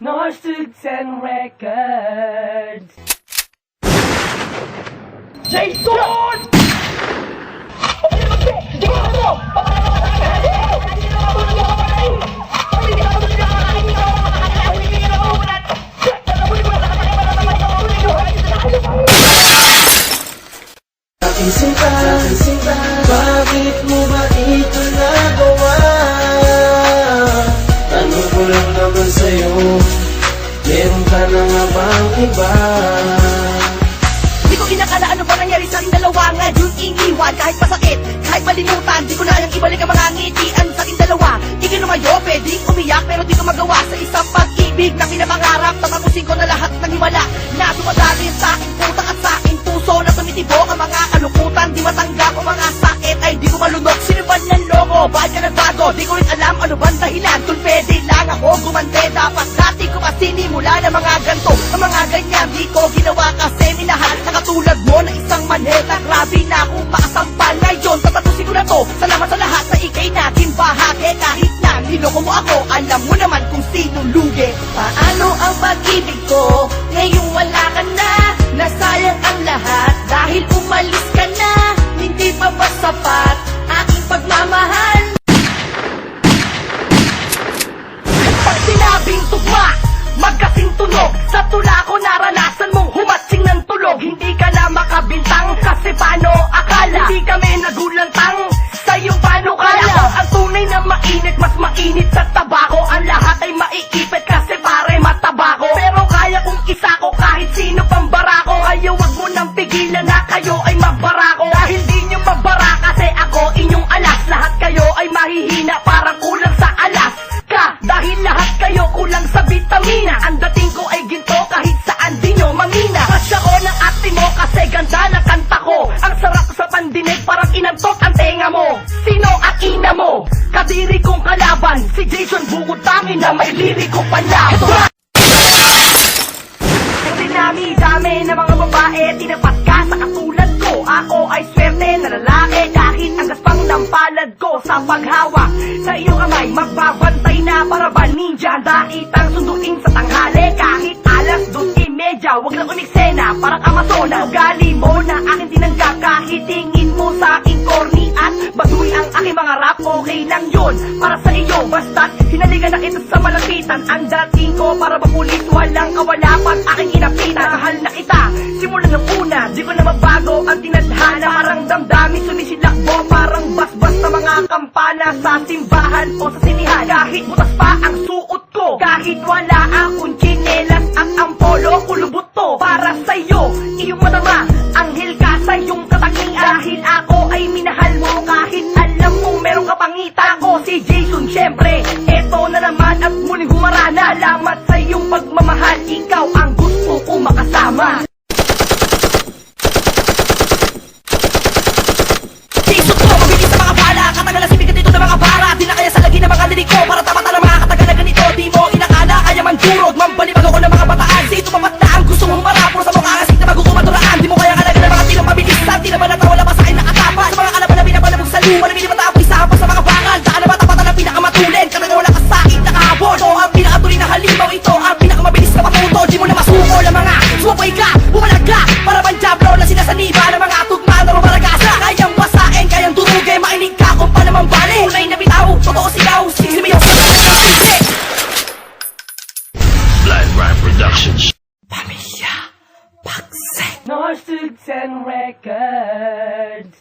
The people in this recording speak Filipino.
Northsugden Records. Jason! Sinta, bakit mo ba ito nagawa? Tanong ko lang naman sa'yo, meron ka na nga bang iba? Di ko kinakala ano ba nangyari sa aking dalawa. Ngayon iniwan kahit masakit, kahit malimutan. Di ko na yung ibalik ang mga ngitian sa aking dalawa. Di ka lumayo, pwedeng umiyak, pero di ko magawa sa isang pag-ibig na pinapangarap. Tapagusin ko na lahat ng himala na dumadali sa aking putak at sa aking puso na tumitibok ang mga kalukutan. Di matanggap ang mga sakit, ay di ko malunok. Sino ba ng loko? Bakit ka nagbago? Di ko rin alam ano bang dahilan. Kung pwede lang ako gumante, dapat dati ko masinimula ng mga ganto. Ang mga ganyan di ko ginawa kasi minahal na katulad mo na isang maneta. Grabe na akong makasampal. Ngayon tatatusin ko na to. Salamat sa lahat na ikay naging bahagi. Kahit na niloko mo ako, alam mo naman kung sinong lugi. Paano ang pag-ibig ko? Ngayong wala ka na, nasayang ang lahat dahil umalis ka na. Hindi pa ba sapat aking pagmamahal? Pag sinabing tugma, magkasing tunog. Sa tula ko naranasan mong humatsing ng tulog. Hindi ka na makabintang kasi paano akala? Hindi kami nagulantang sa iyong panukala. Ako ang tunay na mainit, mas mainit sa tabako. Ang lahat ay maiipit kasi pare matabako. Pero kaya kong isa ko kahit sino pang barako. Kaya wag mo nang pigilan na kayo ay magbarako. Dahil di nyo magbara kasi ako inyong alas. Lahat kayo ay mahihina parang kulang sa alas ka. Dahil lahat kayo kulang sa vitamina. Ang dating ko ay ginto kahit saan di nyo mamina. Crush ako ng ate mo kasi ganda na kanta ko. Ang sarap sa pandinig parang inantot ang tenga mo. Sino ang ina mo? Kadiri kong kalaban, si Jason bukod tangin na may liriko panlaban. Kasi dami na mga babae tinapat ka sa katulad ko. Ako ay swerte na lalaki kahit ang gaspang ng palad ko sa paghawak sa iyong kamay. Magbabantay na para ba ninja, daitang sunduin sa tanghali. Kahit alas 2:30, wag lang umiksena parang Amazona. Ugali mo na aking tinanggap kahit tingin mo sa aking corny at baduy ang aking mga rap. Okay lang yun para sa iyo, basta't hinaligan na kita sa malapitan. Ang dating ko para mapulis, walang kawalapan aking inapitan. Mahal na kita, simula ng una, di ko na mabago ang tinadhana. Parang damdamin sumisilakbo, parang basbas na mga kampana sa simbahan o sa sinihan. Kahit butas pa ang suot ko, kahit wala akong tsinelas at ang polo kulubot to. Para sa'yo, iyong madama, anghel ka sa iyong katangian. Dahil ako ay minahal mo kahit alam mo meron ka pangita ko. Si Jason syempre, eto na naman at muling humarana. Salamat sa iyong pagmamahal, ikaw ang gusto ko makasama. Jason ko, mabilis sa mga bala, katagal na simigat dito ng mga bara. Di na kaya sa lagi ng mga lirik ko, para tapat na mga katagal na ganito. Di mo inakala, kaya man durog, mambalibag ako ng mga bataan. Sa ito papat na ang gusto mong mara, puro sa mukha kasing na magukumaturaan. Di mo kaya kalaga ng mga tinong mabilisan, di naman natawala pa sa akin nakatapan. Sa mga kalaban na binabalabog sa luma, na binibatapo isa pa sa mga bangal. Daan na matapatan ang pinakamatulin, katagal wala ka sa akin nakahabol. Ito ang pinakatuloy na halimaw, ito ang pinakamabilis na matuto. Di mo na masuko ng mga sumapay ka, bumalag ka, para bang jablo na sinasaniba ng mga tugma na rumaragasa. Kayang basain, kayang durugay, mainig ka kung pa naman bali. Unay na bitaw, totoo sigaw, sisimayaw sa mga Blind Rhyme Productions. Pamilya Pagsek. Northsugden Records.